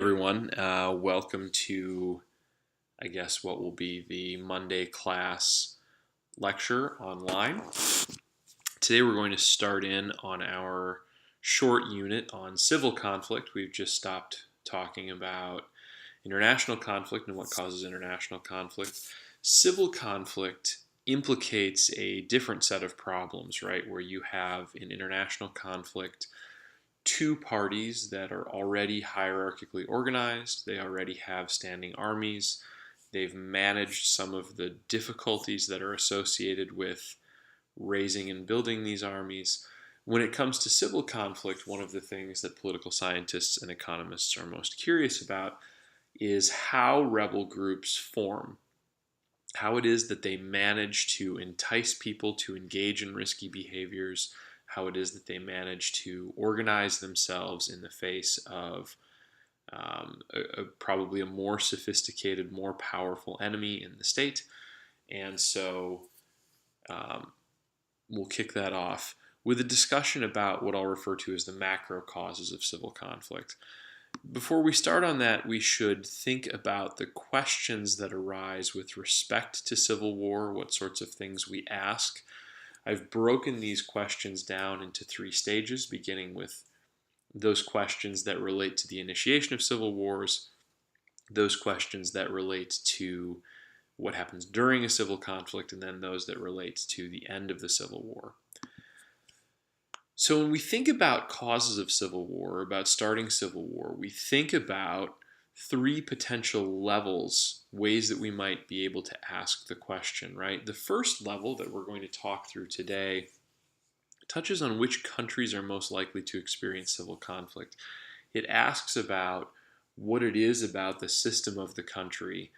Everyone. Welcome to, I guess, what will be the Monday class lecture online. Today we're going to start in on our short unit on civil conflict. We've just stopped talking about international conflict and what causes international conflict. Civil conflict implicates a different set of problems, right? Where you have in international conflict two parties that are already hierarchically organized. They already have standing armies. They've managed some of the difficulties that are associated with raising and building these armies. When it comes to civil conflict, one of the things that political scientists and economists are most curious about is how rebel groups form, how it is that they manage to entice people to engage in risky behaviors, how it is that they manage to organize themselves in the face of probably a more sophisticated, more powerful enemy in the state. And so we'll kick that off with a discussion about what I'll refer to as the macro causes of civil conflict. Before we start on that, we should think about the questions that arise with respect to civil war, what sorts of things we ask. I've broken these questions down into three stages, beginning with those questions that relate to the initiation of civil wars, those questions that relate to what happens during a civil conflict, and then those that relate to the end of the Civil War. So when we think about causes of civil war, about starting civil war, we think about three potential levels, ways that we might be able to ask the question, right? The first level that we're going to talk through today touches on which countries are most likely to experience civil conflict. It asks about what it is about the system of the country,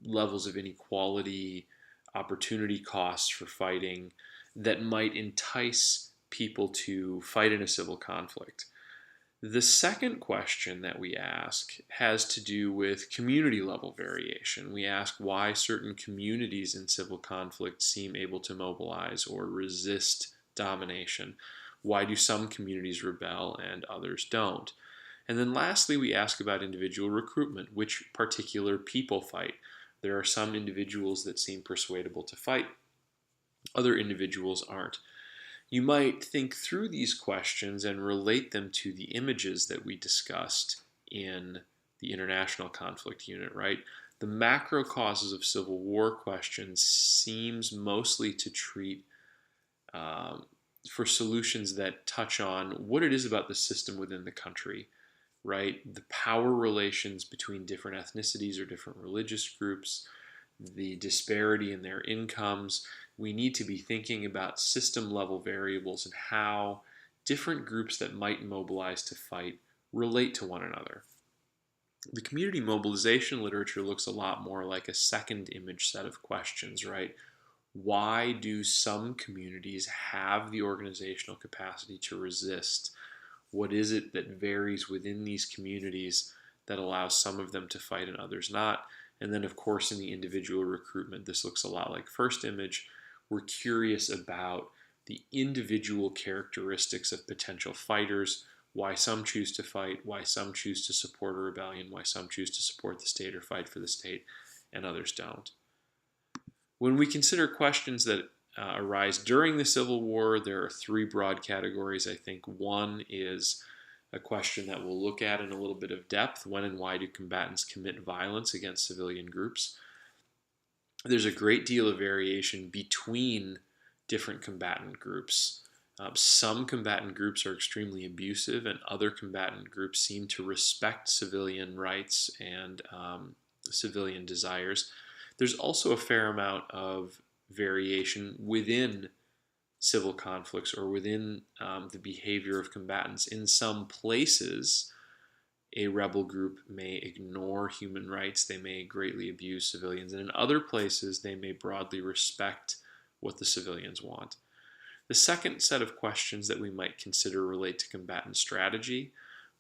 levels of inequality, opportunity costs for fighting, that might entice people to fight in a civil conflict. The second question that we ask has to do with community level variation. We ask why certain communities in civil conflict seem able to mobilize or resist domination. Why do some communities rebel and others don't? And then lastly, we ask about individual recruitment, which particular people fight. There are some individuals that seem persuadable to fight, other individuals aren't. You might think through these questions and relate them to the images that we discussed in the international conflict unit, right? The macro causes of civil war question seems mostly to treat for solutions that touch on what it is about the system within the country, right? The power relations between different ethnicities or different religious groups, the disparity in their incomes. We need to be thinking about system level variables and how different groups that might mobilize to fight relate to one another. The community mobilization literature looks a lot more like a second image set of questions, right? Why do some communities have the organizational capacity to resist? What is it that varies within these communities that allows some of them to fight and others not? And then, of course, in the individual recruitment, this looks a lot like first image. We're curious about the individual characteristics of potential fighters, why some choose to fight, why some choose to support a rebellion, why some choose to support the state or fight for the state, and others don't. When we consider questions that arise during the Civil War, there are three broad categories, I think. One is a question that we'll look at in a little bit of depth: when and why do combatants commit violence against civilian groups? There's a great deal of variation between different combatant groups. Some combatant groups are extremely abusive, and other combatant groups seem to respect civilian rights and civilian desires. There's also a fair amount of variation within civil conflicts or within the behavior of combatants. In some places, a rebel group may ignore human rights, they may greatly abuse civilians, and in other places, they may broadly respect what the civilians want. The second set of questions that we might consider relate to combatant strategy.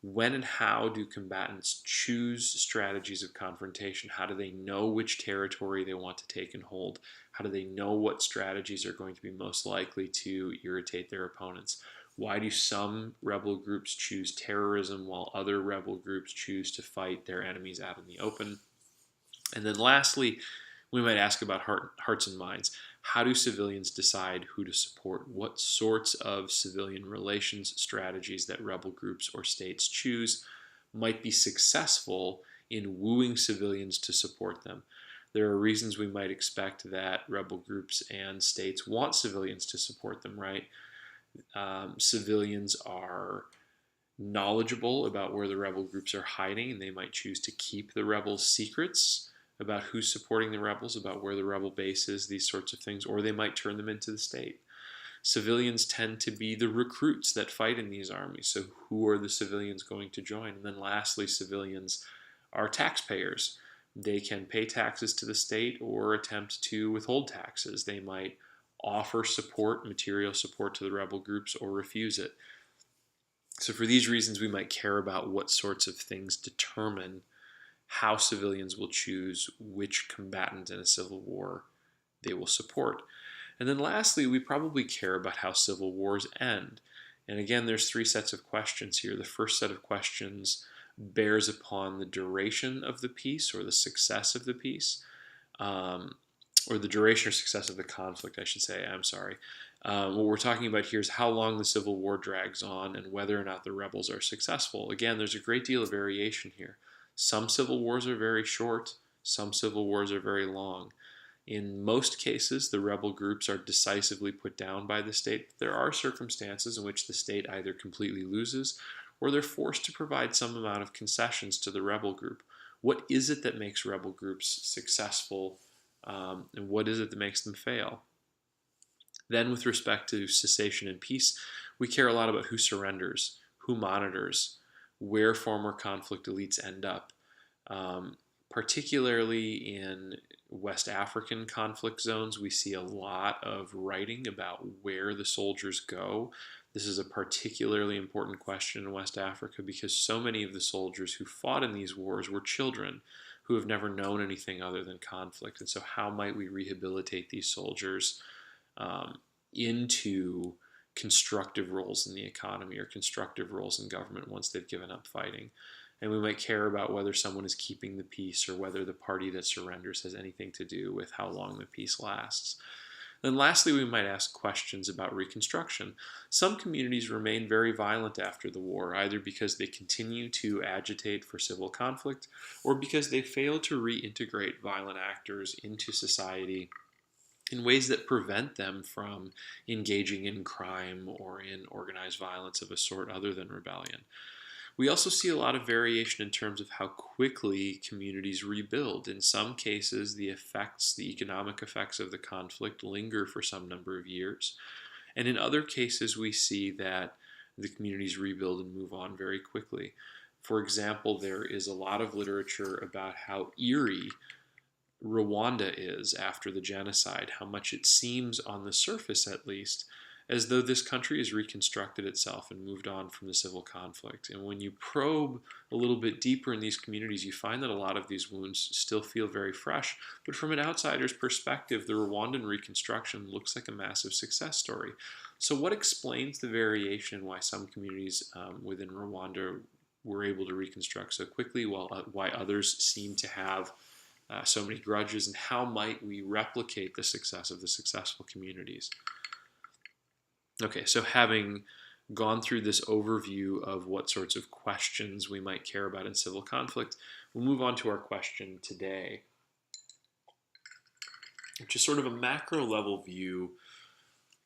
When and how do combatants choose strategies of confrontation? How do they know which territory they want to take and hold? How do they know what strategies are going to be most likely to irritate their opponents? Why do some rebel groups choose terrorism while other rebel groups choose to fight their enemies out in the open? And then lastly, we might ask about hearts and minds. How do civilians decide who to support? What sorts of civilian relations strategies that rebel groups or states choose might be successful in wooing civilians to support them? There are reasons we might expect that rebel groups and states want civilians to support them, right? Civilians are knowledgeable about where the rebel groups are hiding, and they might choose to keep the rebels' secrets about who's supporting the rebels, about where the rebel base is, these sorts of things, or they might turn them into the state. Civilians tend to be the recruits that fight in these armies, so who are the civilians going to join? And then lastly, civilians are taxpayers. They can pay taxes to the state or attempt to withhold taxes. They might offer support, material support to the rebel groups, or refuse it. So for these reasons, we might care about what sorts of things determine how civilians will choose which combatant in a civil war they will support. And then lastly, we probably care about how civil wars end. And again, there's three sets of questions here. The first set of questions bears upon the duration of the peace or the success of the peace, or the duration or success of the conflict, I should say. I'm sorry. What we're talking about here is how long the Civil War drags on and whether or not the rebels are successful. Again, there's a great deal of variation here. Some civil wars are very short, some civil wars are very long. In most cases, the rebel groups are decisively put down by the state. There are circumstances in which the state either completely loses or they're forced to provide some amount of concessions to the rebel group. What is it that makes rebel groups successful, and what is it that makes them fail? Then, with respect to cessation and peace, we care a lot about who surrenders, who monitors, where former conflict elites end up. Particularly in West African conflict zones, we see a lot of writing about where the soldiers go. This is a particularly important question in West Africa because so many of the soldiers who fought in these wars were children who have never known anything other than conflict. And so how might we rehabilitate these soldiers into constructive roles in the economy or constructive roles in government once they've given up fighting? And we might care about whether someone is keeping the peace or whether the party that surrenders has anything to do with how long the peace lasts. Then lastly, we might ask questions about reconstruction. Some communities remain very violent after the war, either because they continue to agitate for civil conflict or because they fail to reintegrate violent actors into society in ways that prevent them from engaging in crime or in organized violence of a sort other than rebellion. We also see a lot of variation in terms of how quickly communities rebuild. In some cases, the economic effects of the conflict linger for some number of years. And in other cases, we see that the communities rebuild and move on very quickly. For example, there is a lot of literature about how eerie Rwanda is after the genocide, how much it seems, on the surface at least, as though this country has reconstructed itself and moved on from the civil conflict. And when you probe a little bit deeper in these communities, you find that a lot of these wounds still feel very fresh. But from an outsider's perspective, the Rwandan reconstruction looks like a massive success story. So what explains the variation in why some communities within Rwanda were able to reconstruct so quickly, while why others seem to have so many grudges, and how might we replicate the success of the successful communities? Okay, so having gone through this overview of what sorts of questions we might care about in civil conflict, we'll move on to our question today, which is sort of a macro level view,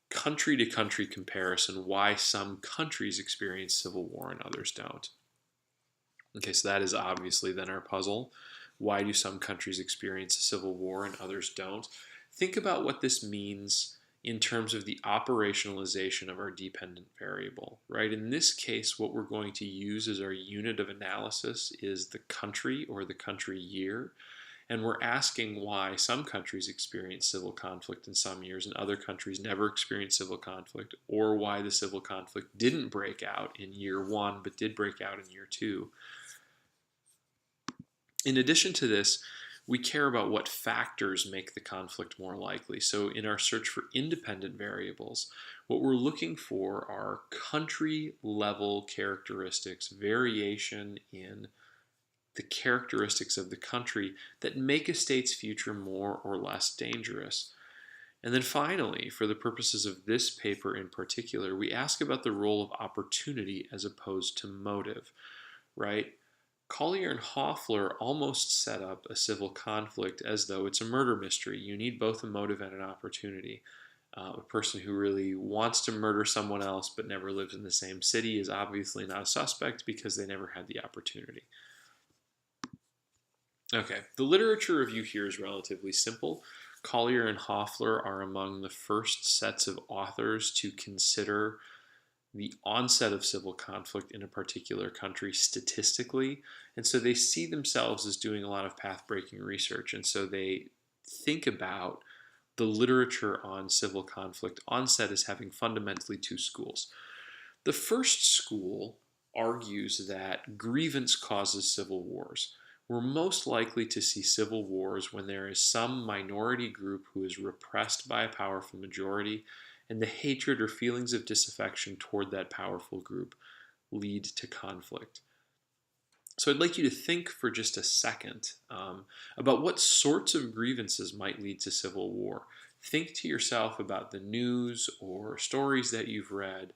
country to country comparison, why some countries experience civil war and others don't. Okay, so that is obviously then our puzzle. Why do some countries experience a civil war and others don't? Think about what this means in terms of the operationalization of our dependent variable, right? In this case, what we're going to use as our unit of analysis is the country or the country year. And we're asking why some countries experience civil conflict in some years and other countries never experience civil conflict, or why the civil conflict didn't break out in year one but did break out in year two. In addition to this, we care about what factors make the conflict more likely. So in our search for independent variables, what we're looking for are country level characteristics, variation in the characteristics of the country that make a state's future more or less dangerous. And then finally, for the purposes of this paper in particular, we ask about the role of opportunity as opposed to motive, right? Collier and Hoffler almost set up a civil conflict as though it's a murder mystery. You need both a motive and an opportunity. A person who really wants to murder someone else but never lives in the same city is obviously not a suspect because they never had the opportunity. Okay, the literature review here is relatively simple. Collier and Hoffler are among the first sets of authors to consider the onset of civil conflict in a particular country statistically. And so they see themselves as doing a lot of path-breaking research. And so they think about the literature on civil conflict onset as having fundamentally two schools. The first school argues that grievance causes civil wars. We're most likely to see civil wars when there is some minority group who is repressed by a powerful majority, and the hatred or feelings of disaffection toward that powerful group lead to conflict. So I'd like you to think for just a second about what sorts of grievances might lead to civil war. Think to yourself about the news or stories that you've read.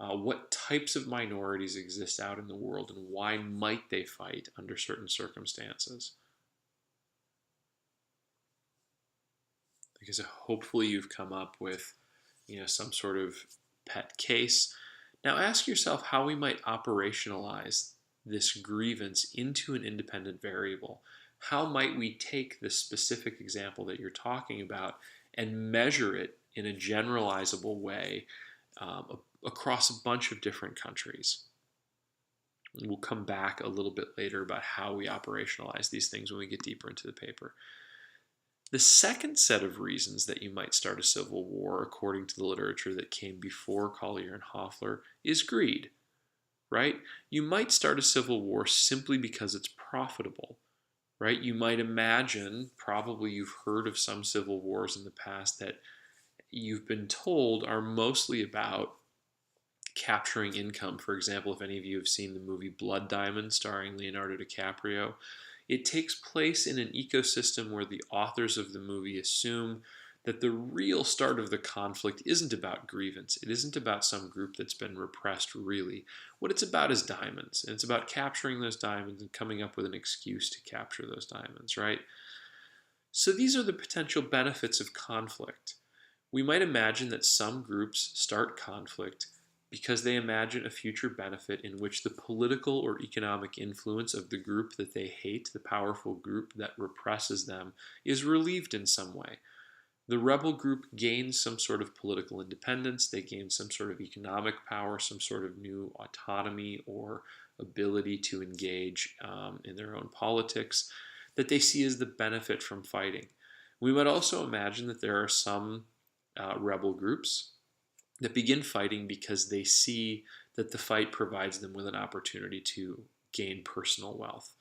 What types of minorities exist out in the world, and why might they fight under certain circumstances? Because hopefully you've come up with, some sort of pet case. Now ask yourself how we might operationalize this grievance into an independent variable. How might we take the specific example that you're talking about and measure it in a generalizable way across a bunch of different countries? We'll come back a little bit later about how we operationalize these things when we get deeper into the paper. The second set of reasons that you might start a civil war, according to the literature that came before Collier and Hoffler, is greed, right? You might start a civil war simply because it's profitable, right? You might imagine, probably you've heard of some civil wars in the past that you've been told are mostly about capturing income. For example, if any of you have seen the movie Blood Diamond starring Leonardo DiCaprio, it takes place in an ecosystem where the authors of the movie assume that the real start of the conflict isn't about grievance. It isn't about some group that's been repressed, really. What it's about is diamonds, and it's about capturing those diamonds and coming up with an excuse to capture those diamonds, right? So these are the potential benefits of conflict. We might imagine that some groups start conflict because they imagine a future benefit in which the political or economic influence of the group that they hate, the powerful group that represses them, is relieved in some way. The rebel group gains some sort of political independence, they gain some sort of economic power, some sort of new autonomy or ability to engage in their own politics that they see as the benefit from fighting. We might also imagine that there are some rebel groups that begin fighting because they see that the fight provides them with an opportunity to gain personal wealth.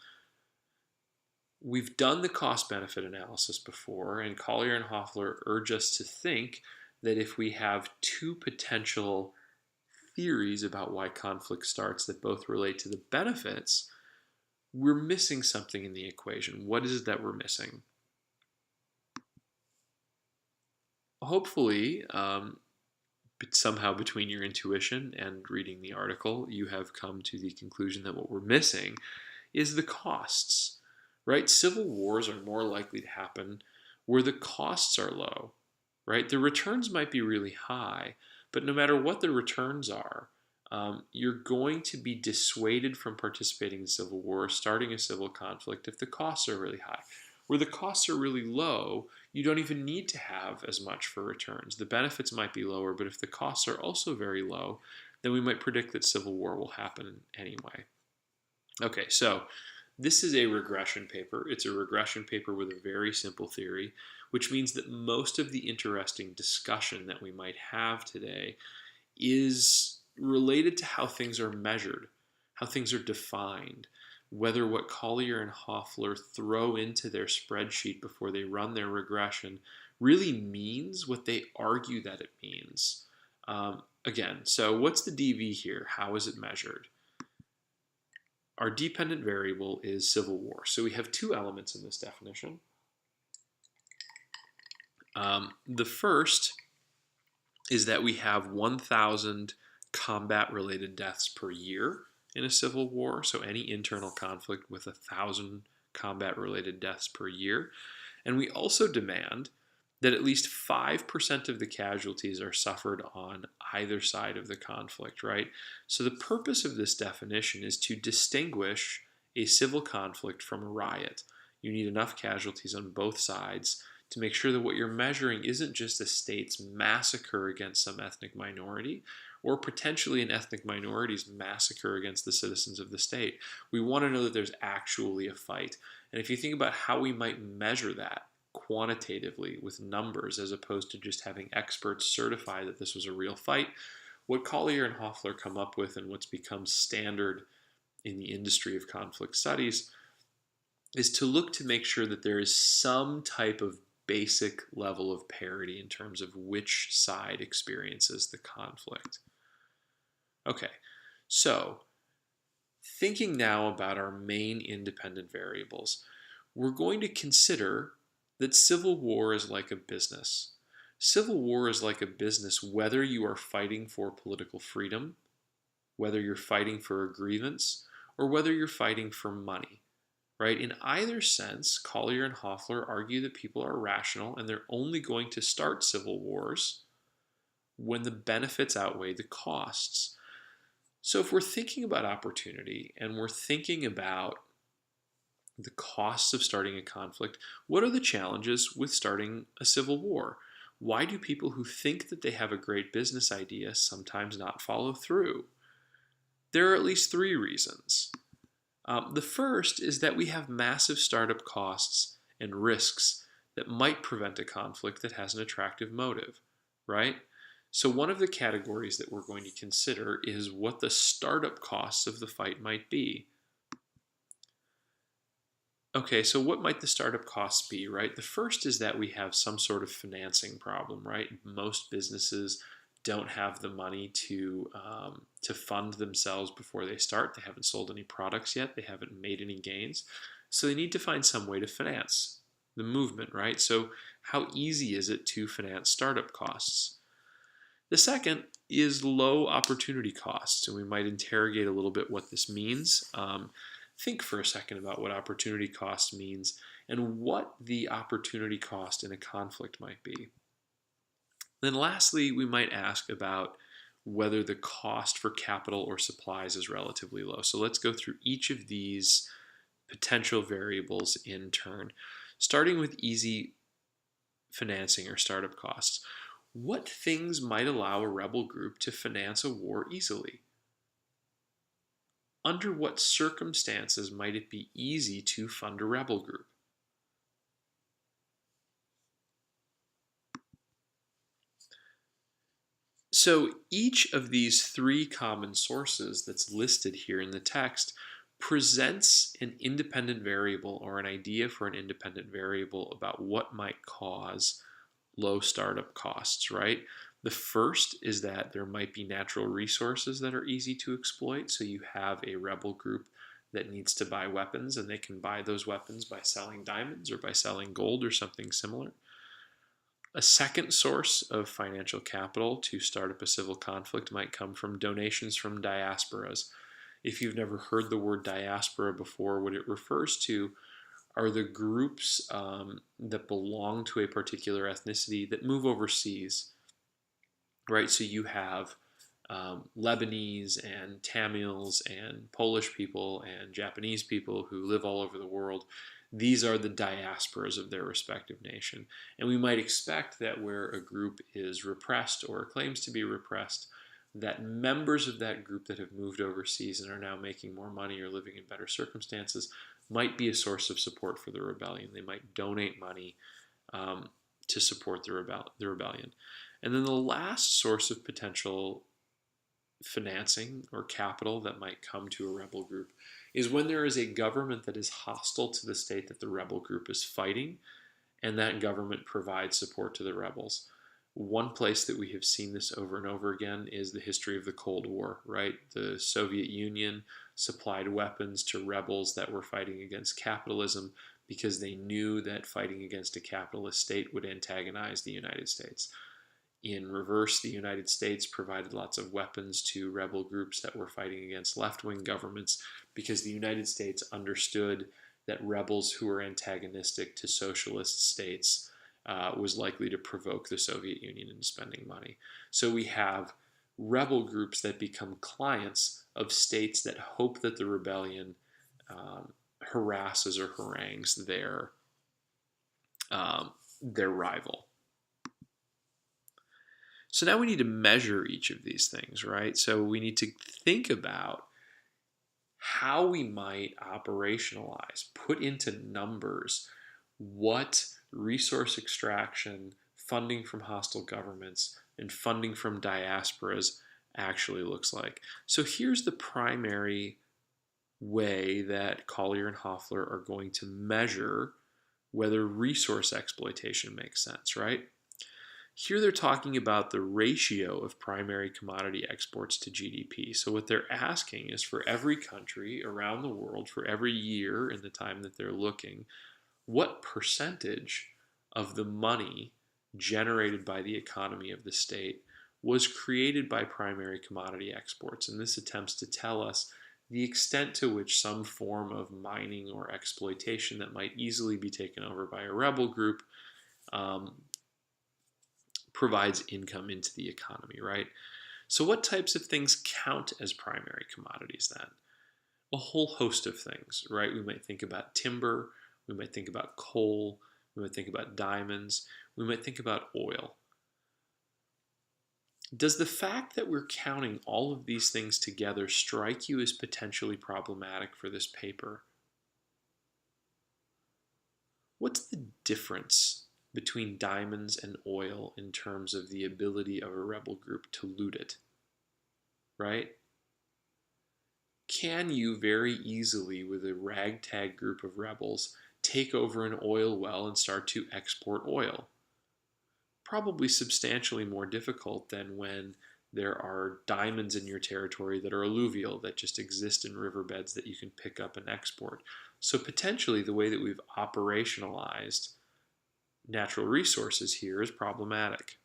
We've done the cost-benefit analysis before, and Collier and Hoffler urge us to think that if we have two potential theories about why conflict starts that both relate to the benefits, we're missing something in the equation. What is it that we're missing? Hopefully, somehow between your intuition and reading the article, you have come to the conclusion that what we're missing is the costs, right? Civil wars are more likely to happen where the costs are low, right? The returns might be really high, but no matter what the returns are, you're going to be dissuaded from participating in civil war, starting a civil conflict if the costs are really high. Where the costs are really low, you don't even need to have as much for returns. The benefits might be lower, but if the costs are also very low, then we might predict that civil war will happen anyway. Okay, so this is a regression paper. It's a regression paper with a very simple theory, which means that most of the interesting discussion that we might have today is related to how things are measured, how things are defined. whether what Collier and Hoffler throw into their spreadsheet before they run their regression really means what they argue that it means. Again, so what's the DV here? How is it measured? Our dependent variable is civil war. So we have two elements in this definition. The first is that we have 1,000 combat-related deaths per year in a civil war, so any internal conflict with 1,000 combat-related deaths per year. And we also demand that at least 5% of the casualties are suffered on either side of the conflict, right? So the purpose of this definition is to distinguish a civil conflict from a riot. You need enough casualties on both sides to make sure that what you're measuring isn't just a state's massacre against some ethnic minority, or potentially an ethnic minority's massacre against the citizens of the state. We want to know that there's actually a fight. And if you think about how we might measure that quantitatively with numbers, as opposed to just having experts certify that this was a real fight, what Collier and Hoffler come up with, and what's become standard in the industry of conflict studies, is to look to make sure that there is some type of basic level of parity in terms of which side experiences the conflict. Okay, so thinking now about our main independent variables, we're going to consider that civil war is like a business. Civil war is like a business whether you are fighting for political freedom, whether you're fighting for a grievance, or whether you're fighting for money. Right? In either sense, Collier and Hoffler argue that people are rational and they're only going to start civil wars when the benefits outweigh the costs. So if we're thinking about opportunity and we're thinking about the costs of starting a conflict, what are the challenges with starting a civil war? Why do people who think that they have a great business idea sometimes not follow through? There are at least three reasons. The first is that we have massive startup costs and risks that might prevent a conflict that has an attractive motive, right? So one of the categories that we're going to consider is what the startup costs of the fight might be. Okay, so what might the startup costs be, right? The first is that we have some sort of financing problem, right? Most businesses don't have the money to fund themselves before they start. They haven't sold any products yet. They haven't made any gains. So they need to find some way to finance the movement, right? So how easy is it to finance startup costs? The second is low opportunity costs, and we might interrogate a little bit what this means. Think for a second about what opportunity cost means and what the opportunity cost in a conflict might be. Then lastly, we might ask about whether the cost for capital or supplies is relatively low. So let's go through each of these potential variables in turn, starting with easy financing or startup costs. What things might allow a rebel group to finance a war easily? Under what circumstances might it be easy to fund a rebel group? So each of these three common sources that's listed here in the text presents an independent variable or an idea for an independent variable about what might cause low startup costs, right? The first is that there might be natural resources that are easy to exploit. So you have a rebel group that needs to buy weapons, and they can buy those weapons by selling diamonds or by selling gold or something similar. A second source of financial capital to start up a civil conflict might come from donations from diasporas. If you've never heard the word diaspora before, what it refers to are the groups that belong to a particular ethnicity that move overseas, right? So you have Lebanese and Tamils and Polish people and Japanese people who live all over the world. These are the diasporas of their respective nation. And we might expect that where a group is repressed or claims to be repressed, that members of that group that have moved overseas and are now making more money or living in better circumstances might be a source of support for the rebellion. They might donate money to support the rebellion. And then the last source of potential financing or capital that might come to a rebel group is when there is a government that is hostile to the state that the rebel group is fighting, and that government provides support to the rebels. One place that we have seen this over and over again is the history of the Cold War, right? The Soviet Union supplied weapons to rebels that were fighting against capitalism because they knew that fighting against a capitalist state would antagonize the United States. In reverse, the United States provided lots of weapons to rebel groups that were fighting against left-wing governments because the United States understood that rebels who were antagonistic to socialist states was likely to provoke the Soviet Union into spending money. So we have rebel groups that become clients of states that hope that the rebellion harasses or harangues their rival. So now we need to measure each of these things, right? So we need to think about how we might operationalize, put into numbers what resource extraction, funding from hostile governments, and funding from diasporas actually looks like. So here's the primary way that Collier and Hoffler are going to measure whether resource exploitation makes sense, right? Here they're talking about the ratio of primary commodity exports to GDP. So what they're asking is for every country around the world, for every year in the time that they're looking, what percentage of the money generated by the economy of the state was created by primary commodity exports. And this attempts to tell us the extent to which some form of mining or exploitation that might easily be taken over by a rebel group provides income into the economy, right? So what types of things count as primary commodities then? A whole host of things, right? We might think about timber, we might think about coal, we might think about diamonds, we might think about oil. Does the fact that we're counting all of these things together strike you as potentially problematic for this paper? What's the difference between diamonds and oil in terms of the ability of a rebel group to loot it, right? Can you very easily, with a ragtag group of rebels, take over an oil well and start to export oil? Probably substantially more difficult than when there are diamonds in your territory that are alluvial, that just exist in riverbeds that you can pick up and export. So potentially the way that we've operationalized natural resources here is problematic.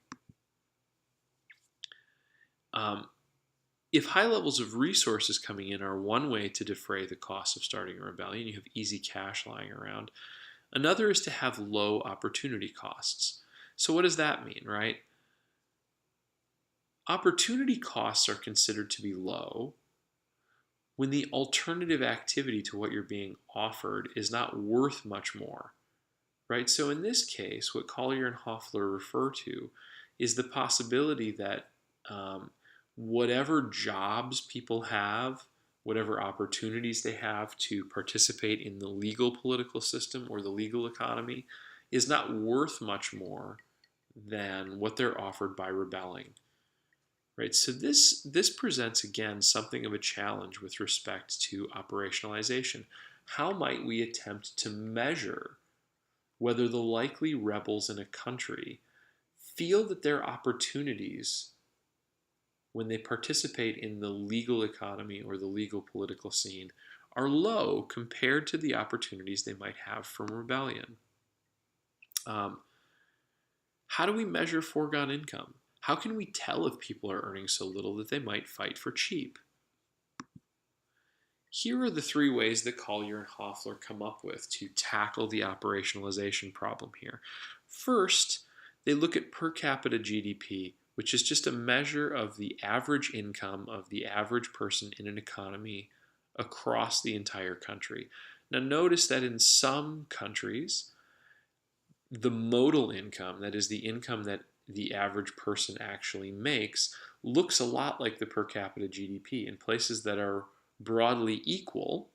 If high levels of resources coming in are one way to defray the cost of starting a rebellion, you have easy cash lying around. Another is to have low opportunity costs. So what does that mean, right? Opportunity costs are considered to be low when the alternative activity to what you're being offered is not worth much more, right? So in this case, what Collier and Hoffler refer to is the possibility that whatever jobs people have, whatever opportunities they have to participate in the legal political system or the legal economy is not worth much more than what they're offered by rebelling. Right? So this presents again something of a challenge with respect to operationalization. How might we attempt to measure whether the likely rebels in a country feel that their opportunities when they participate in the legal economy or the legal political scene are low compared to the opportunities they might have from rebellion? How do we measure foregone income? How can we tell if people are earning so little that they might fight for cheap? Here are the three ways that Collier and Hoffler come up with to tackle the operationalization problem here. First, they look at per capita GDP, which is just a measure of the average income of the average person in an economy across the entire country. Now notice that in some countries, the modal income, that is the income that the average person actually makes, looks a lot like the per capita GDP. In places that are broadly equal,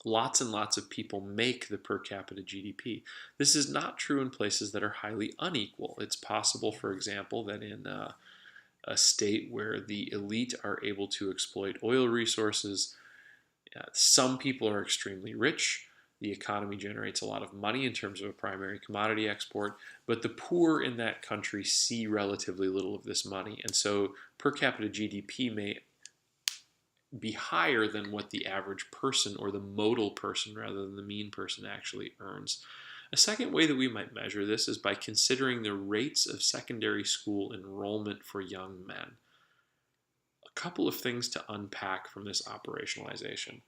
lots and lots of people make the per capita GDP. This is not true in places that are highly unequal. It's possible, for example, that in a state where the elite are able to exploit oil resources, Some people are extremely rich. The economy generates a lot of money in terms of a primary commodity export, but the poor in that country see relatively little of this money. And so per capita GDP may be higher than what the average person, or the modal person rather than the mean person, actually earns. A second way that we might measure this is by considering the rates of secondary school enrollment for young men. A couple of things to unpack from this operationalization.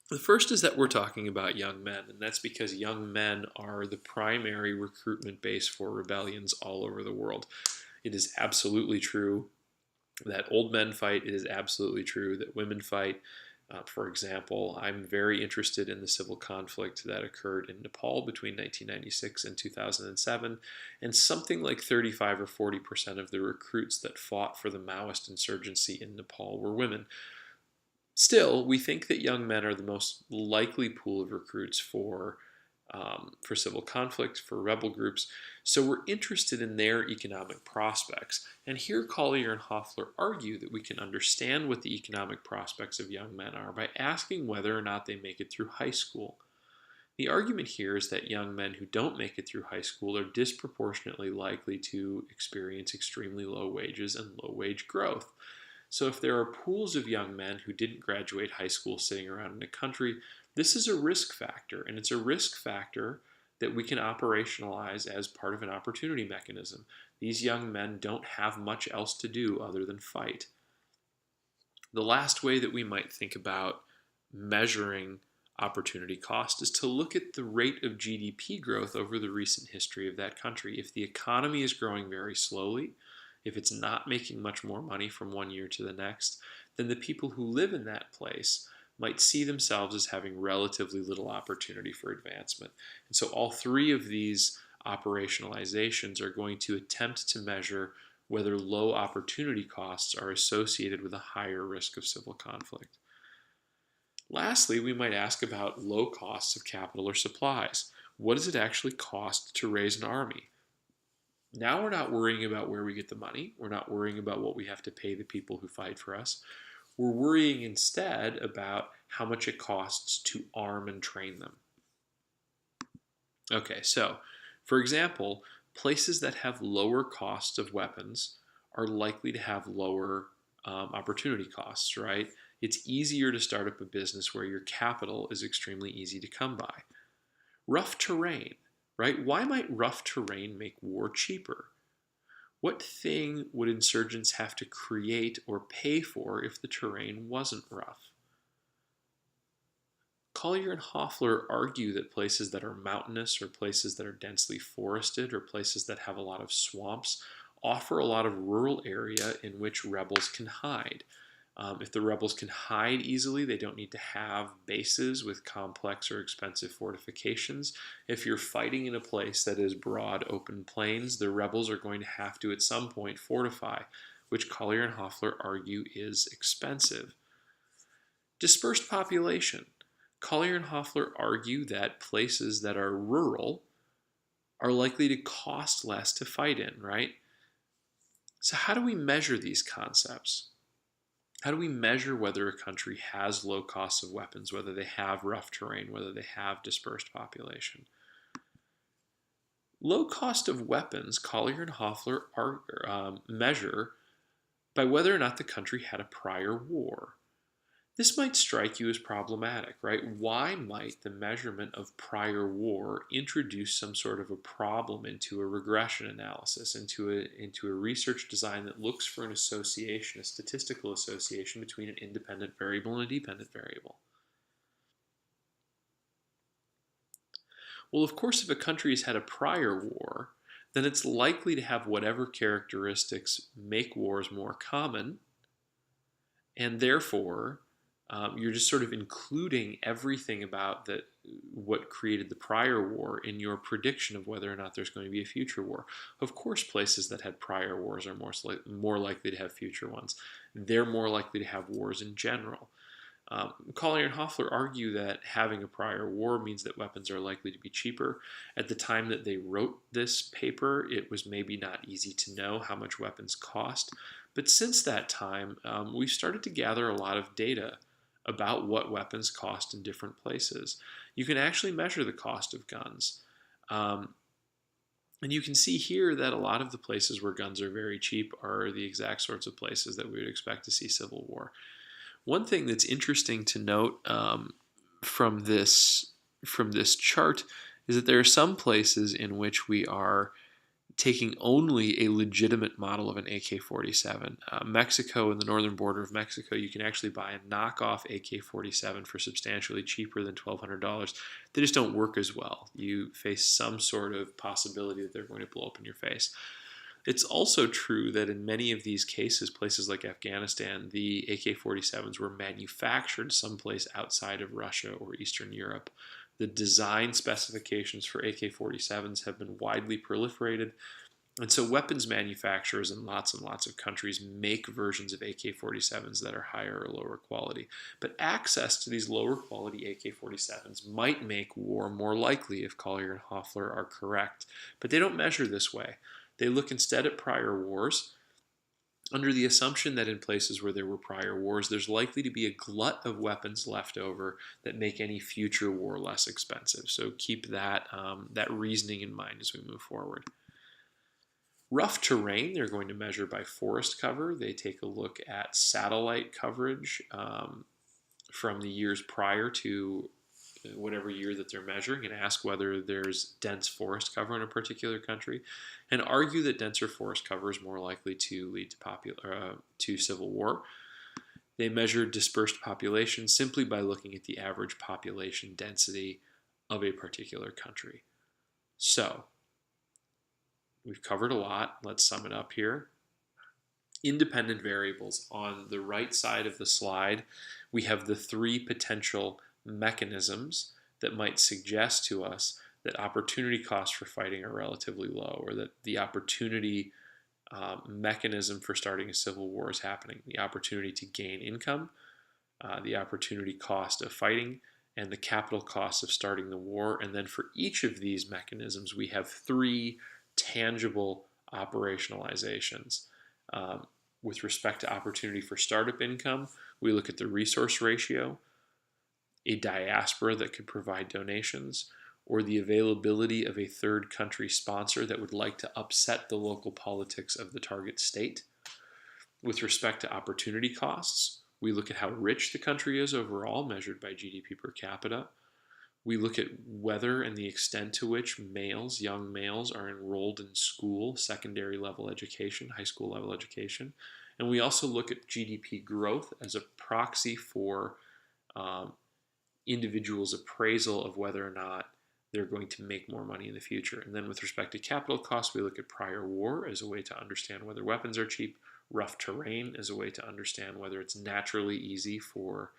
The first is that we're talking about young men, and that's because young men are the primary recruitment base for rebellions all over the world. It is absolutely true that old men fight. It is absolutely true that women fight. For example, I'm very interested in the civil conflict that occurred in Nepal between 1996 and 2007, and something like 35 or 40% of the recruits that fought for the Maoist insurgency in Nepal were women. Still, we think that young men are the most likely pool of recruits for civil conflict, for rebel groups. So we're interested in their economic prospects. And here Collier and Hoffler argue that we can understand what the economic prospects of young men are by asking whether or not they make it through high school. The argument here is that young men who don't make it through high school are disproportionately likely to experience extremely low wages and low wage growth. So if there are pools of young men who didn't graduate high school sitting around in a country, this is a risk factor, and it's a risk factor that we can operationalize as part of an opportunity mechanism. These young men don't have much else to do other than fight. The last way that we might think about measuring opportunity cost is to look at the rate of GDP growth over the recent history of that country. If the economy is growing very slowly, if it's not making much more money from one year to the next, then the people who live in that place might see themselves as having relatively little opportunity for advancement. And so all three of these operationalizations are going to attempt to measure whether low opportunity costs are associated with a higher risk of civil conflict. Lastly, we might ask about low costs of capital or supplies. What does it actually cost to raise an army? Now we're not worrying about where we get the money. We're not worrying about what we have to pay the people who fight for us. We're worrying instead about how much it costs to arm and train them. Okay, so for example, places that have lower costs of weapons are likely to have lower opportunity costs, right? It's easier to start up a business where your capital is extremely easy to come by. Rough terrain, right? Why might rough terrain make war cheaper? What thing would insurgents have to create or pay for if the terrain wasn't rough? Collier and Hoffler argue that places that are mountainous, or places that are densely forested, or places that have a lot of swamps offer a lot of rural area in which rebels can hide. If the rebels can hide easily, they don't need to have bases with complex or expensive fortifications. If you're fighting in a place that is broad, open plains, the rebels are going to have to at some point fortify, which Collier and Hoffler argue is expensive. Dispersed population. Collier and Hoffler argue that places that are rural are likely to cost less to fight in, right? So how do we measure these concepts? How do we measure whether a country has low costs of weapons, whether they have rough terrain, whether they have dispersed population? Low cost of weapons, Collier and Hoffler measure by whether or not the country had a prior war. This might strike you as problematic, right? Why might the measurement of prior war introduce some sort of a problem into a regression analysis, into a research design that looks for an association, a statistical association between an independent variable and a dependent variable? Well, of course, if a country has had a prior war, then it's likely to have whatever characteristics make wars more common, and therefore you're just sort of including everything about what created the prior war in your prediction of whether or not there's going to be a future war. Of course, places that had prior wars are more likely to have future ones. They're more likely to have wars in general. Collier and Hoffler argue that having a prior war means that weapons are likely to be cheaper. At the time that they wrote this paper, it was maybe not easy to know how much weapons cost, But since that time, we've started to gather a lot of data about what weapons cost in different places. You can actually measure the cost of guns. Um, and you can see here that a lot of the places where guns are very cheap are the exact sorts of places that we would expect to see civil war. One thing that's interesting to note from this chart is that there are some places in which we are taking only a legitimate model of an AK-47. Mexico, in the northern border of Mexico, you can actually buy a knockoff AK-47 for substantially cheaper than $1,200. They just don't work as well. You face some sort of possibility that they're going to blow up in your face. It's also true that in many of these cases, places like Afghanistan, the AK-47s were manufactured someplace outside of Russia or Eastern Europe. The design specifications for AK-47s have been widely proliferated, and so weapons manufacturers in lots and lots of countries make versions of AK-47s that are higher or lower quality. But access to these lower quality AK-47s might make war more likely if Collier and Hoffler are correct. But they don't measure this way. They look instead at prior wars under the assumption that in places where there were prior wars, there's likely to be a glut of weapons left over that make any future war less expensive. So keep that reasoning in mind as we move forward. Rough terrain, they're going to measure by forest cover. They take a look at satellite coverage from the years prior to whatever year that they're measuring and ask whether there's dense forest cover in a particular country, and argue that denser forest cover is more likely to lead to civil war. They measure dispersed population simply by looking at the average population density of a particular country. So, we've covered a lot. Let's sum it up here. Independent variables. On the right side of the slide, we have the three potential mechanisms that might suggest to us that opportunity costs for fighting are relatively low, or that the opportunity mechanism for starting a civil war is happening. The opportunity to gain income, the opportunity cost of fighting, and the capital cost of starting the war. And then for each of these mechanisms, we have three tangible operationalizations. With respect to opportunity for startup income, we look at the resource ratio, a diaspora that could provide donations, or the availability of a third country sponsor that would like to upset the local politics of the target state. With respect to opportunity costs, we look at how rich the country is overall, measured by GDP per capita. We look at whether and the extent to which young males, are enrolled in school, secondary level education, high school level education. And we also look at GDP growth as a proxy for individuals' appraisal of whether or not they're going to make more money in the future. And then with respect to capital costs, we look at prior war as a way to understand whether weapons are cheap, rough terrain as a way to understand whether it's naturally easy for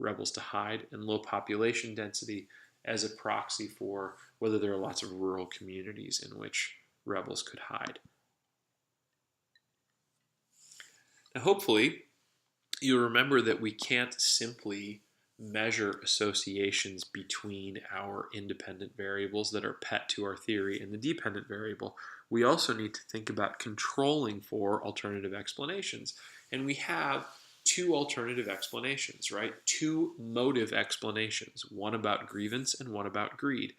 rebels to hide, and low population density as a proxy for whether there are lots of rural communities in which rebels could hide. Now, hopefully, you'll remember that we can't simply measure associations between our independent variables that are pet to our theory and the dependent variable. We also need to think about controlling for alternative explanations. And we have two alternative explanations, right? Two motive explanations, one about grievance and one about greed.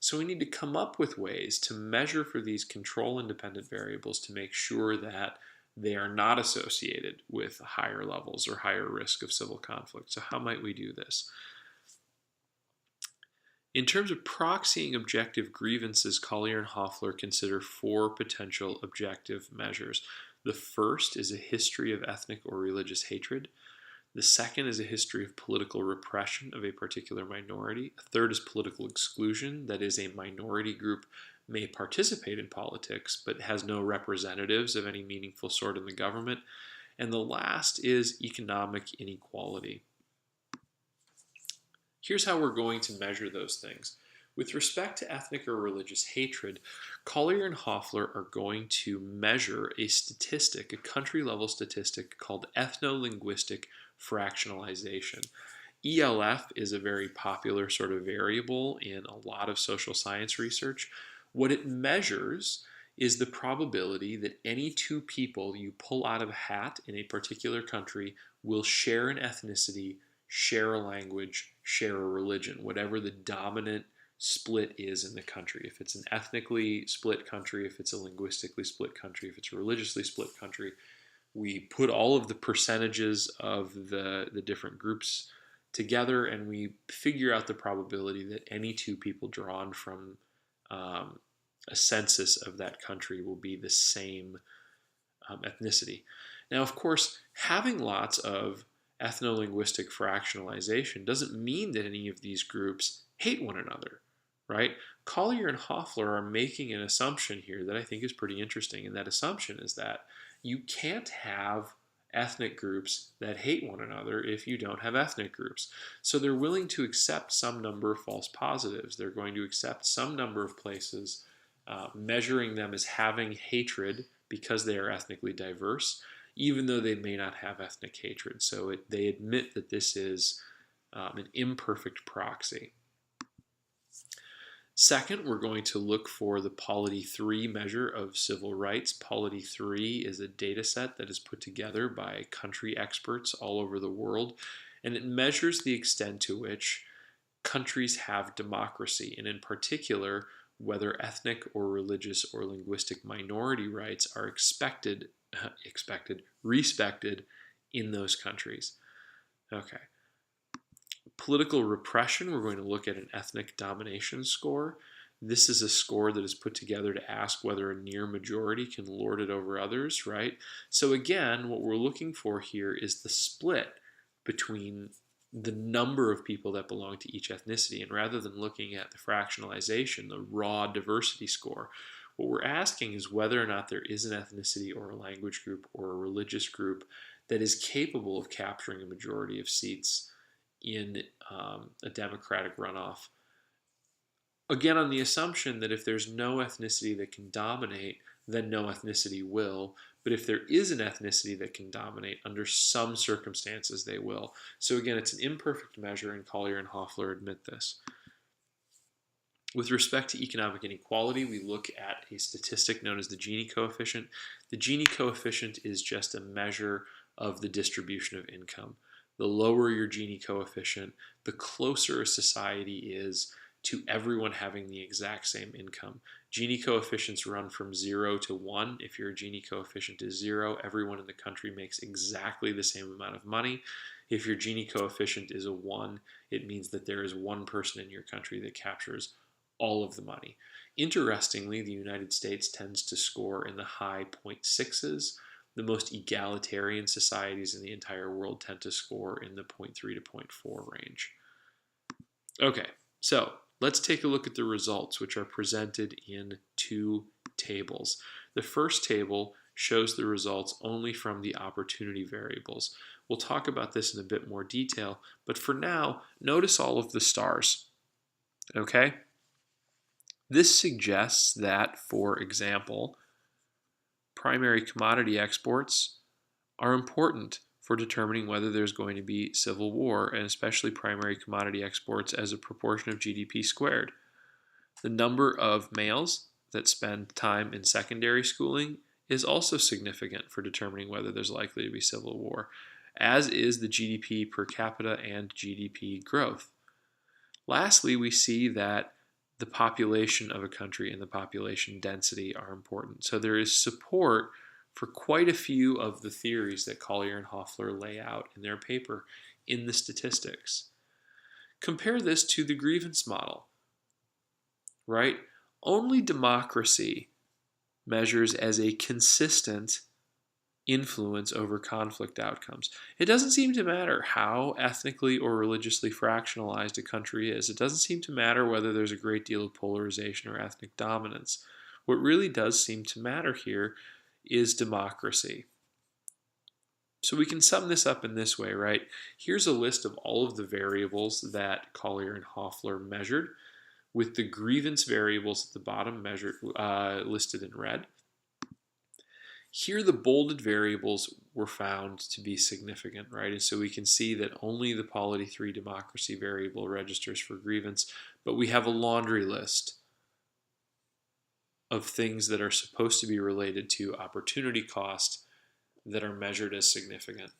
So we need to come up with ways to measure for these control independent variables to make sure that they are not associated with higher levels or higher risk of civil conflict. So how might we do this? In terms of proxying objective grievances, Collier and Hoffler consider four potential objective measures. The first is a history of ethnic or religious hatred. The second is a history of political repression of a particular minority. A third is political exclusion, that is, a minority group may participate in politics but has no representatives of any meaningful sort in the government. And the last is economic inequality. Here's how we're going to measure those things. With respect to ethnic or religious hatred, Collier and Hoffler are going to measure a statistic, a country-level statistic called ethno-linguistic fractionalization. ELF is a very popular sort of variable in a lot of social science research. What it measures is the probability that any two people you pull out of a hat in a particular country will share an ethnicity, share a language, share a religion, whatever the dominant split is in the country. If it's an ethnically split country, if it's a linguistically split country, if it's a religiously split country, we put all of the percentages of the different groups together and we figure out the probability that any two people drawn from a census of that country will be the same ethnicity. Now, of course, having lots of ethno-linguistic fractionalization doesn't mean that any of these groups hate one another, right? Collier and Hoffler are making an assumption here that I think is pretty interesting, and that assumption is that you can't have ethnic groups that hate one another if you don't have ethnic groups. So they're willing to accept some number of false positives. They're going to accept some number of places, measuring them as having hatred because they are ethnically diverse, even though they may not have ethnic hatred. So they admit that this is an imperfect proxy. Second, we're going to look for the Polity 3 measure of civil rights. Polity 3 is a data set that is put together by country experts all over the world, and it measures the extent to which countries have democracy, and in particular, whether ethnic or religious or linguistic minority rights are respected in those countries. Okay. Political repression, we're going to look at an ethnic domination score. This is a score that is put together to ask whether a near majority can lord it over others, right? So again, what we're looking for here is the split between the number of people that belong to each ethnicity. And rather than looking at the fractionalization, the raw diversity score, what we're asking is whether or not there is an ethnicity or a language group or a religious group that is capable of capturing a majority of seats in a democratic runoff. Again, on the assumption that if there's no ethnicity that can dominate, then no ethnicity will. But if there is an ethnicity that can dominate, under some circumstances they will. So again, it's an imperfect measure, and Collier and Hoffler admit this. With respect to economic inequality, we look at a statistic known as the Gini coefficient. The Gini coefficient is just a measure of the distribution of income. The lower your Gini coefficient, the closer a society is to everyone having the exact same income. Gini coefficients run from 0 to 1. If your Gini coefficient is 0, everyone in the country makes exactly the same amount of money. If your Gini coefficient is a 1, it means that there is one person in your country that captures all of the money. Interestingly, the United States tends to score in the high 0.6s. The most egalitarian societies in the entire world tend to score in the 0.3 to 0.4 range. Okay, so let's take a look at the results, which are presented in two tables. The first table shows the results only from the opportunity variables. We'll talk about this in a bit more detail, but for now, notice all of the stars. Okay? This suggests that, for example, primary commodity exports are important for determining whether there's going to be civil war, and especially primary commodity exports as a proportion of GDP squared. The number of males that spend time in secondary schooling is also significant for determining whether there's likely to be civil war, as is the GDP per capita and GDP growth. Lastly, we see that the population of a country and the population density are important. So there is support for quite a few of the theories that Collier and Hoffler lay out in their paper in the statistics. Compare this to the grievance model, right? Only democracy measures as a consistent influence over conflict outcomes. It doesn't seem to matter how ethnically or religiously fractionalized a country is. It doesn't seem to matter whether there's a great deal of polarization or ethnic dominance. What really does seem to matter here is democracy. So we can sum this up in this way, right? Here's a list of all of the variables that Collier and Hoffler measured, with the grievance variables at the bottom listed in red. Here, the bolded variables were found to be significant, right? And so we can see that only the Polity 3 democracy variable registers for grievance, but we have a laundry list of things that are supposed to be related to opportunity cost that are measured as significant.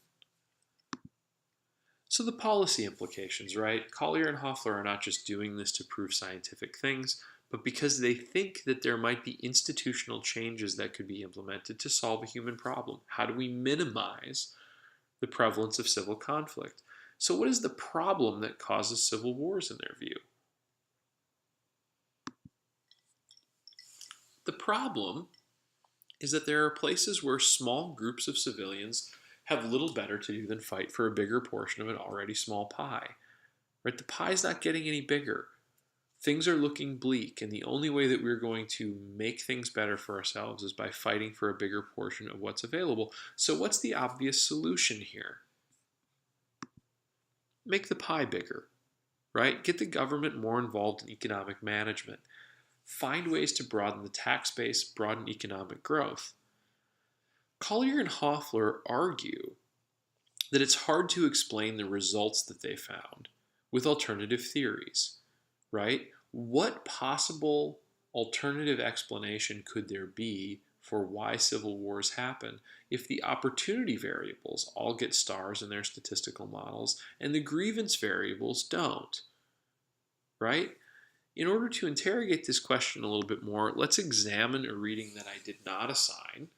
So the policy implications, right? Collier and Hoffler are not just doing this to prove scientific things, but because they think that there might be institutional changes that could be implemented to solve a human problem. How do we minimize the prevalence of civil conflict? So what is the problem that causes civil wars in their view? The problem is that there are places where small groups of civilians have little better to do than fight for a bigger portion of an already small pie. Right? The pie's not getting any bigger. Things are looking bleak, and the only way that we're going to make things better for ourselves is by fighting for a bigger portion of what's available. So what's the obvious solution here? Make the pie bigger, right? Get the government more involved in economic management. Find ways to broaden the tax base, broaden economic growth. Collier and Hoffler argue that it's hard to explain the results that they found with alternative theories, right? What possible alternative explanation could there be for why civil wars happen if the opportunity variables all get stars in their statistical models and the grievance variables don't, right? In order to interrogate this question a little bit more, let's examine a reading that I did not assign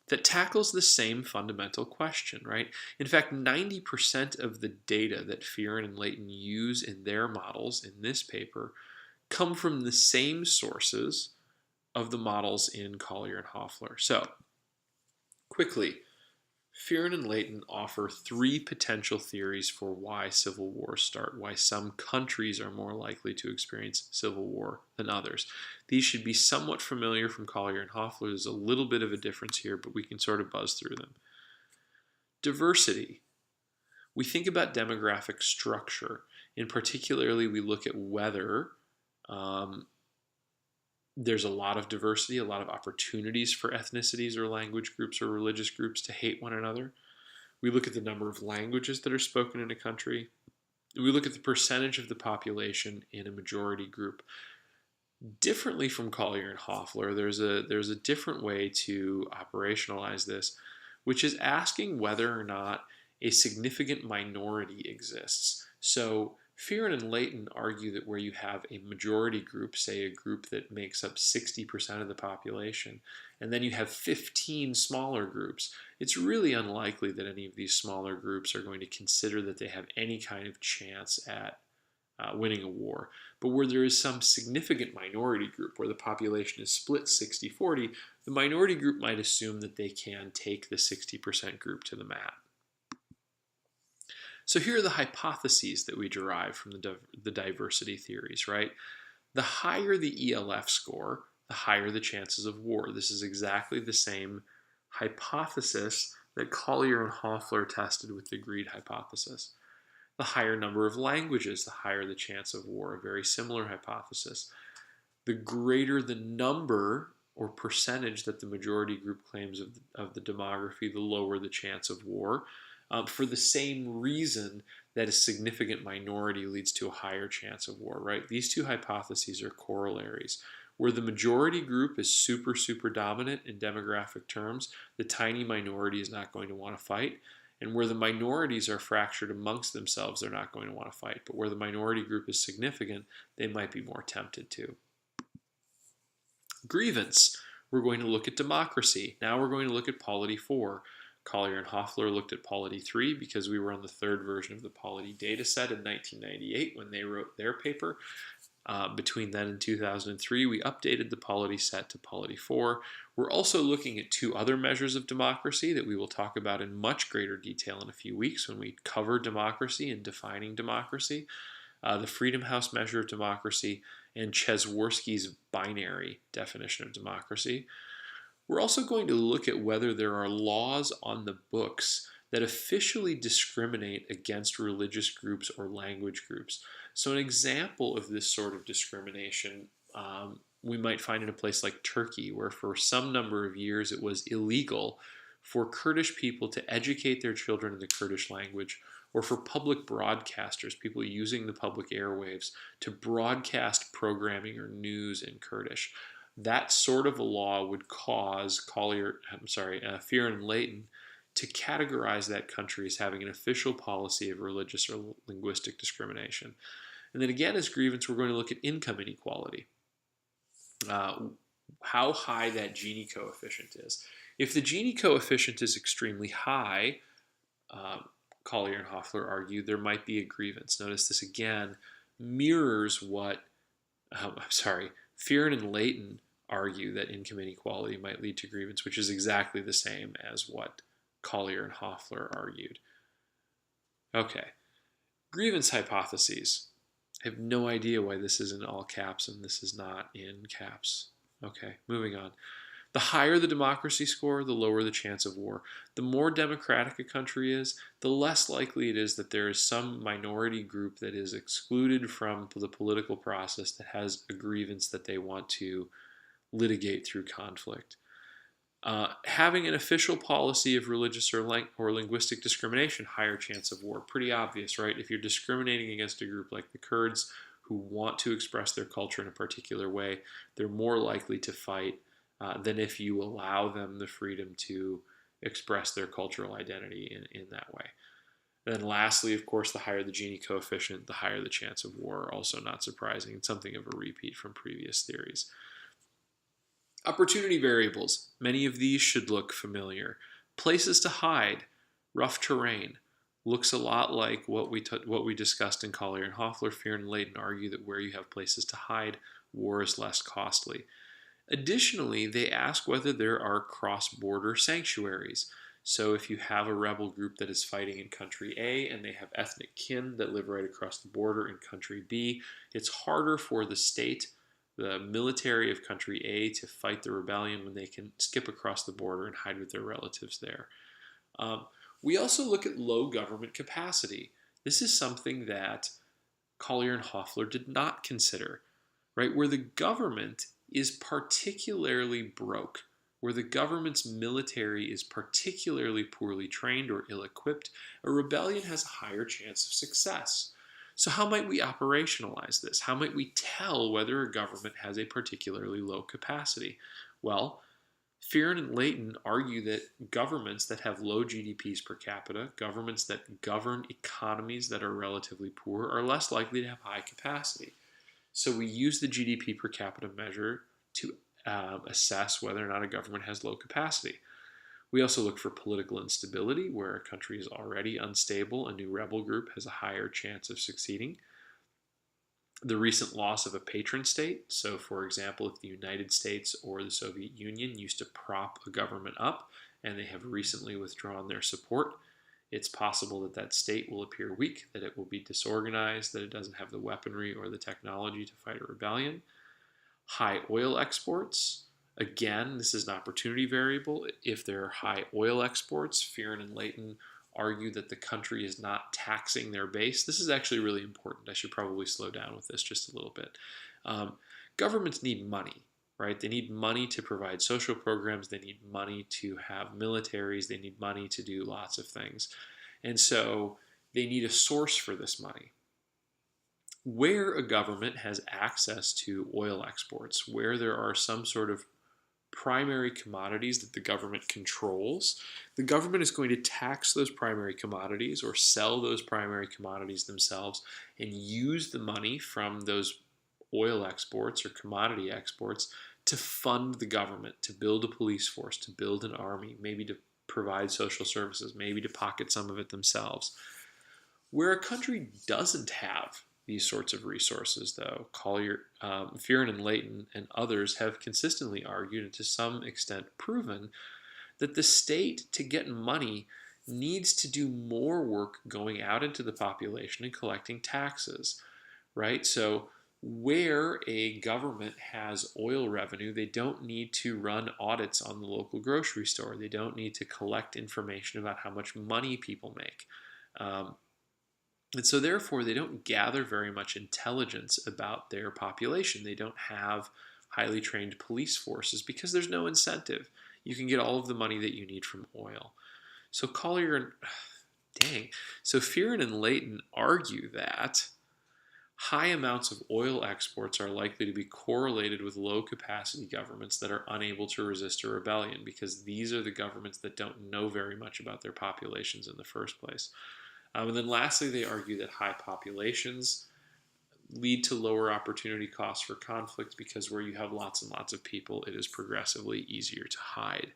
that tackles the same fundamental question, right? In fact, 90% of the data that Fearon and Leighton use in their models in this paper come from the same sources of the models in Collier and Hoffler. So, quickly, Fearon and Leighton offer three potential theories for why civil wars start, why some countries are more likely to experience civil war than others. These should be somewhat familiar from Collier and Hoffler. There's a little bit of a difference here, but we can sort of buzz through them. Diversity. We think about demographic structure. In particularly, we look at whether there's a lot of diversity, a lot of opportunities for ethnicities or language groups or religious groups to hate one another. We look at the number of languages that are spoken in a country. We look at the percentage of the population in a majority group. Differently from Collier and Hoffler, there's a different way to operationalize this, which is asking whether or not a significant minority exists. So Fearon and Leighton argue that where you have a majority group, say a group that makes up 60% of the population, and then you have 15 smaller groups, it's really unlikely that any of these smaller groups are going to consider that they have any kind of chance at winning a war. But where there is some significant minority group, where the population is split 60-40, the minority group might assume that they can take the 60% group to the mat. So here are the hypotheses that we derive from the diversity theories, right? The higher the ELF score, the higher the chances of war. This is exactly the same hypothesis that Collier and Hoffler tested with the greed hypothesis. The higher number of languages, the higher the chance of war, a very similar hypothesis. The greater the number or percentage that the majority group claims of the demography, the lower the chance of war. For the same reason that a significant minority leads to a higher chance of war, right? These two hypotheses are corollaries. Where the majority group is super, super dominant in demographic terms, the tiny minority is not going to want to fight. And where the minorities are fractured amongst themselves, they're not going to want to fight. But where the minority group is significant, they might be more tempted to. Grievance. We're going to look at democracy. Now we're going to look at polity 4. Collier and Hoffler looked at polity 3 because we were on the third version of the polity data set in 1998 when they wrote their paper. Between then and 2003, we updated the polity set to polity 4. We're also looking at two other measures of democracy that we will talk about in much greater detail in a few weeks when we cover democracy and defining democracy. The Freedom House measure of democracy and Chesworski's binary definition of democracy. We're also going to look at whether there are laws on the books that officially discriminate against religious groups or language groups. So an example of this sort of discrimination we might find in a place like Turkey, where for some number of years it was illegal for Kurdish people to educate their children in the Kurdish language, or for public broadcasters, people using the public airwaves, to broadcast programming or news in Kurdish. that sort of a law would cause Fear and Leighton to categorize that country as having an official policy of religious or linguistic discrimination. And then again, as grievance, we're going to look at income inequality, how high that Gini coefficient is. If the Gini coefficient is extremely high, Collier and Hoffler argue there might be a grievance. Notice this again mirrors what, Fearon and Leighton argue that income inequality might lead to grievance, which is exactly the same as what Collier and Hoffler argued. Okay, grievance hypotheses. I have no idea why this is in all caps and this is not in caps. Okay, moving on. The higher the democracy score, the lower the chance of war. The more democratic a country is, the less likely it is that there is some minority group that is excluded from the political process that has a grievance that they want to litigate through conflict. Having an official policy of religious or linguistic discrimination, higher chance of war. Pretty obvious, right? If you're discriminating against a group like the Kurds who want to express their culture in a particular way, they're more likely to fight than if you allow them the freedom to express their cultural identity in that way. And then lastly, of course, the higher the Gini coefficient, the higher the chance of war. Also not surprising, and something of a repeat from previous theories. Opportunity variables. Many of these should look familiar. Places to hide, rough terrain. Looks a lot like what we discussed in Collier and Hoffler. Fear and Leighton argue that where you have places to hide, war is less costly. Additionally, they ask whether there are cross-border sanctuaries. So if you have a rebel group that is fighting in country A and they have ethnic kin that live right across the border in country B, it's harder for the state, the military of country A, to fight the rebellion when they can skip across the border and hide with their relatives there. We also look at low government capacity. This is something that Collier and Hoffler did not consider, right? Where the government is particularly broke, where the government's military is particularly poorly trained or ill-equipped, a rebellion has a higher chance of success. So how might we operationalize this? How might we tell whether a government has a particularly low capacity? Well, Fearon and Leighton argue that governments that have low GDPs per capita, governments that govern economies that are relatively poor, are less likely to have high capacity. So we use the GDP per capita measure to assess whether or not a government has low capacity. We also look for political instability, where a country is already unstable. A new rebel group has a higher chance of succeeding. The recent loss of a patron state. So, for example, if the United States or the Soviet Union used to prop a government up and they have recently withdrawn their support, it's possible that that state will appear weak, that it will be disorganized, that it doesn't have the weaponry or the technology to fight a rebellion. High oil exports. Again, this is an opportunity variable. If there are high oil exports, Fearon and Leighton argue that the country is not taxing their base. This is actually really important. I should probably slow down with this just a little bit. Governments need money, right? They need money to provide social programs. They need money to have militaries. They need money to do lots of things. And so they need a source for this money. Where a government has access to oil exports, where there are some sort of primary commodities that the government controls, the government is going to tax those primary commodities or sell those primary commodities themselves and use the money from those oil exports or commodity exports to fund the government, to build a police force, to build an army, maybe to provide social services, maybe to pocket some of it themselves. Where a country doesn't have these sorts of resources, though, Fearon and Leighton and others have consistently argued and to some extent proven that the state, to get money, needs to do more work going out into the population and collecting taxes, right? So where a government has oil revenue, they don't need to run audits on the local grocery store. They don't need to collect information about how much money people make. And so therefore, they don't gather very much intelligence about their population. They don't have highly trained police forces because there's no incentive. You can get all of the money that you need from oil. So Fearon and Leighton argue that High amounts of oil exports are likely to be correlated with low capacity governments that are unable to resist a rebellion, because these are the governments that don't know very much about their populations in the first place. And then lastly, they argue that high populations lead to lower opportunity costs for conflict, because where you have lots and lots of people, it is progressively easier to hide.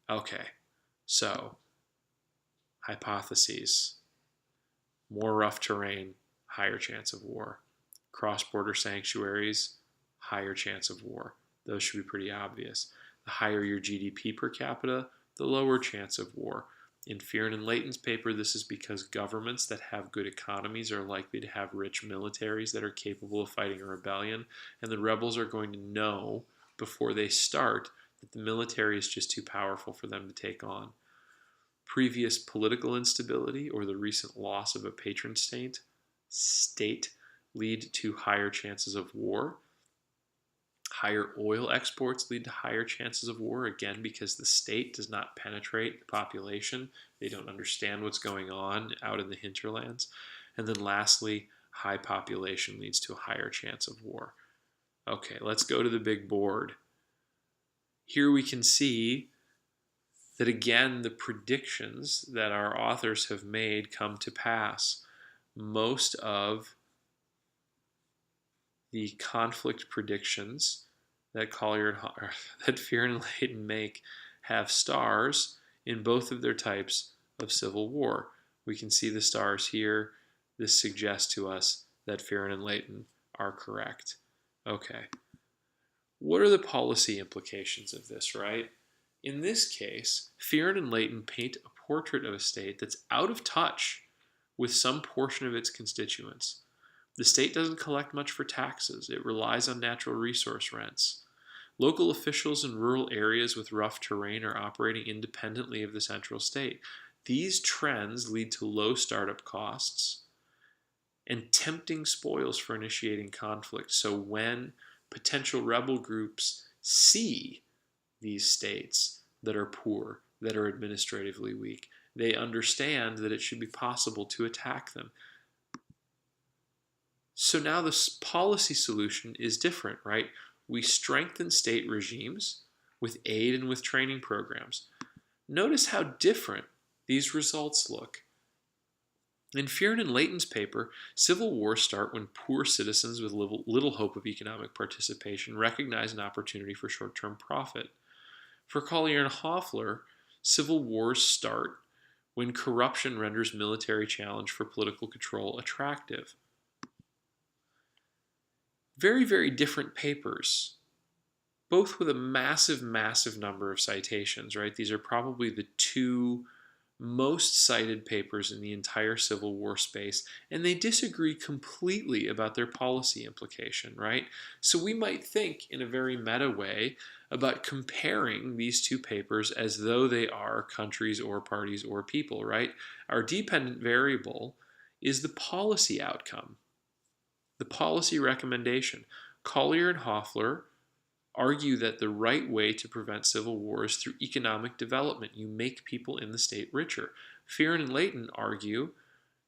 Okay, so hypotheses: more rough terrain, higher chance of war. Cross-border sanctuaries, higher chance of war. Those should be pretty obvious. The higher your GDP per capita, the lower chance of war. In Fearon and Leighton's paper, this is because governments that have good economies are likely to have rich militaries that are capable of fighting a rebellion, and the rebels are going to know before they start that the military is just too powerful for them to take on. Previous political instability or the recent loss of a patron state lead to higher chances of war. Higher oil exports lead to higher chances of war, again, because the state does not penetrate the population. They don't understand what's going on out in the hinterlands. And then lastly, high population leads to a higher chance of war. Okay, let's go to the big board. Here we can see that, again, the predictions that our authors have made come to pass. Most of the conflict predictions that Fearon and Leighton make have stars in both of their types of civil war. We can see the stars here. This suggests to us that Fearon and Leighton are correct. Okay. What are the policy implications of this, right? In this case, Fearon and Leighton paint a portrait of a state that's out of touch with some portion of its constituents. The state doesn't collect much for taxes. It relies on natural resource rents. Local officials in rural areas with rough terrain are operating independently of the central state. These trends lead to low startup costs and tempting spoils for initiating conflict. So when potential rebel groups see these states that are poor, that are administratively weak, they understand that it should be possible to attack them. So now this policy solution is different, right? We strengthen state regimes with aid and with training programs. Notice how different these results look. In Fearon and Leighton's paper, civil wars start when poor citizens with little hope of economic participation recognize an opportunity for short-term profit. For Collier and Hoffler, civil wars start when corruption renders military challenge for political control attractive. Very, very different papers, both with a massive, massive number of citations, right? These are probably the two most cited papers in the entire Civil War space, and they disagree completely about their policy implication, right? So we might think in a very meta way about comparing these two papers as though they are countries or parties or people, right? Our dependent variable is the policy outcome, the policy recommendation. Collier and Hoffler argue that the right way to prevent civil war is through economic development. You make people in the state richer. Fearon and Leighton argue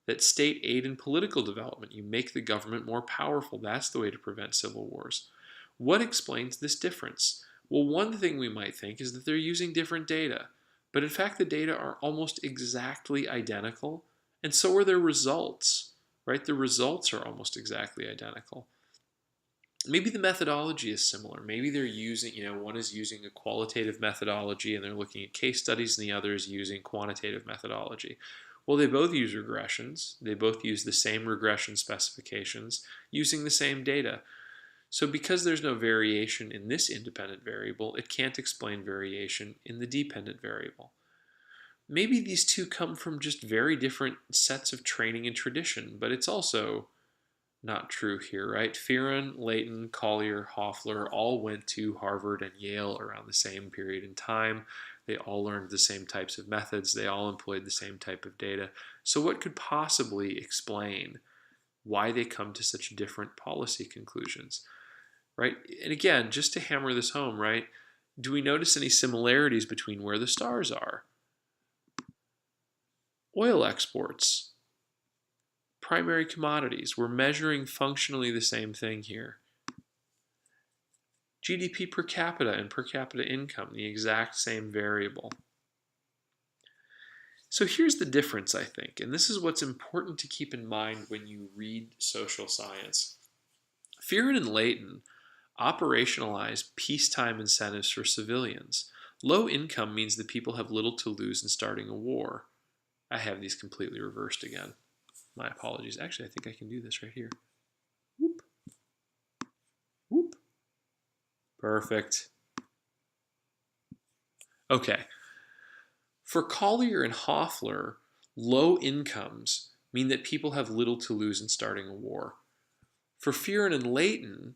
that state aid and political development. You make the government more powerful. That's the way to prevent civil wars. What explains this difference? Well, one thing we might think is that they're using different data. But in fact, the data are almost exactly identical, and so are their results, right? The results are almost exactly identical. Maybe the methodology is similar. Maybe they're using, one is using a qualitative methodology and they're looking at case studies, and the other is using quantitative methodology. Well, they both use regressions. They both use the same regression specifications using the same data. So because there's no variation in this independent variable, it can't explain variation in the dependent variable. Maybe these two come from just very different sets of training and tradition, but it's also not true here, right? Fearon, Leighton, Collier, Hoffler all went to Harvard and Yale around the same period in time. They all learned the same types of methods. They all employed the same type of data. So what could possibly explain why they come to such different policy conclusions, right? And again, just to hammer this home, right? Do we notice any similarities between where the stars are? Oil exports. primary commodities. We're measuring functionally the same thing here. GDP per capita and per capita income, the exact same variable. So here's the difference, I think, and this is what's important to keep in mind when you read social science. Fearon and Leighton operationalize peacetime incentives for civilians. Low income means that people have little to lose in starting a war. I have these completely reversed again. My apologies. Actually, I think I can do this right here. Whoop. Whoop. Perfect. Okay. For Collier and Hoffler, low incomes mean that people have little to lose in starting a war. For Fearon and Leighton,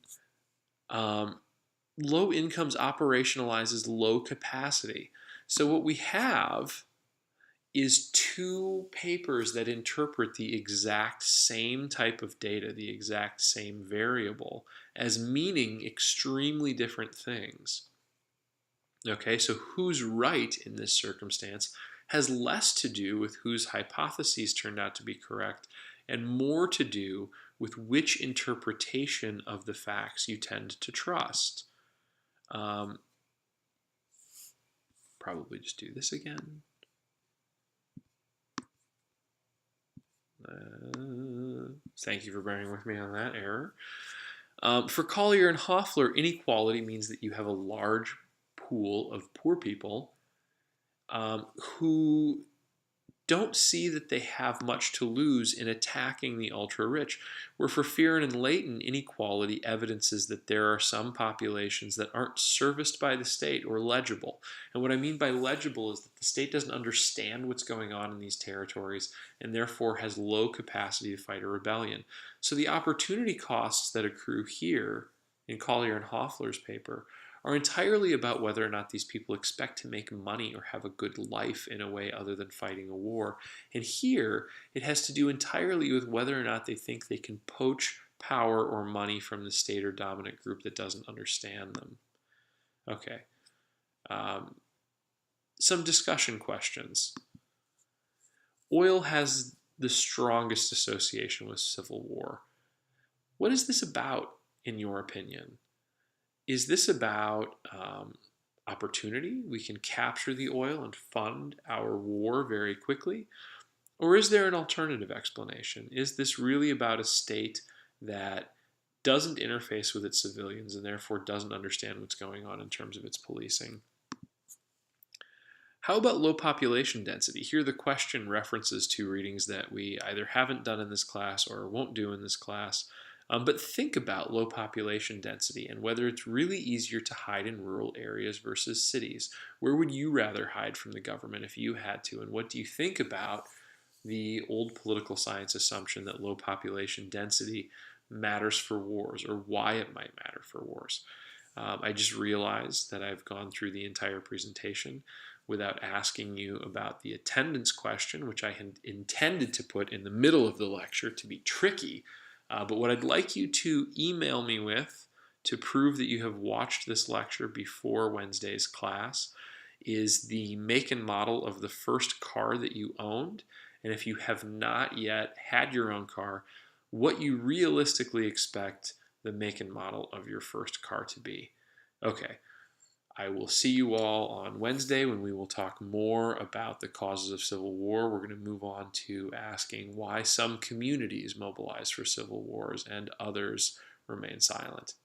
low incomes operationalizes low capacity. So what we have is two papers that interpret the exact same type of data, the exact same variable, as meaning extremely different things. Okay, so who's right in this circumstance has less to do with whose hypotheses turned out to be correct and more to do with which interpretation of the facts you tend to trust. Probably just do this again. Thank you for bearing with me on that error. For Collier and Hoffler, inequality means that you have a large pool of poor people who don't see that they have much to lose in attacking the ultra-rich, where for Fearon and Leighton, inequality evidences that there are some populations that aren't serviced by the state or legible. And what I mean by legible is that the state doesn't understand what's going on in these territories and therefore has low capacity to fight a rebellion. So the opportunity costs that accrue here in Collier and Hoffler's paper are entirely about whether or not these people expect to make money or have a good life in a way other than fighting a war. And here, it has to do entirely with whether or not they think they can poach power or money from the state or dominant group that doesn't understand them. Okay. Some discussion questions. Oil has the strongest association with civil war. What is this about, in your opinion? Is this about opportunity? We can capture the oil and fund our war very quickly? Or is there an alternative explanation? Is this really about a state that doesn't interface with its civilians and therefore doesn't understand what's going on in terms of its policing? How about low population density? Here the question references two readings that we either haven't done in this class or won't do in this class. But think about low population density and whether it's really easier to hide in rural areas versus cities. Where would you rather hide from the government if you had to? And what do you think about the old political science assumption that low population density matters for wars, or why it might matter for wars? I just realized that I've gone through the entire presentation without asking you about the attendance question, which I had intended to put in the middle of the lecture to be tricky. But what I'd like you to email me with to prove that you have watched this lecture before Wednesday's class is the make and model of the first car that you owned. And if you have not yet had your own car, what you realistically expect the make and model of your first car to be. Okay, I will see you all on Wednesday when we will talk more about the causes of civil war. We're going to move on to asking why some communities mobilize for civil wars and others remain silent.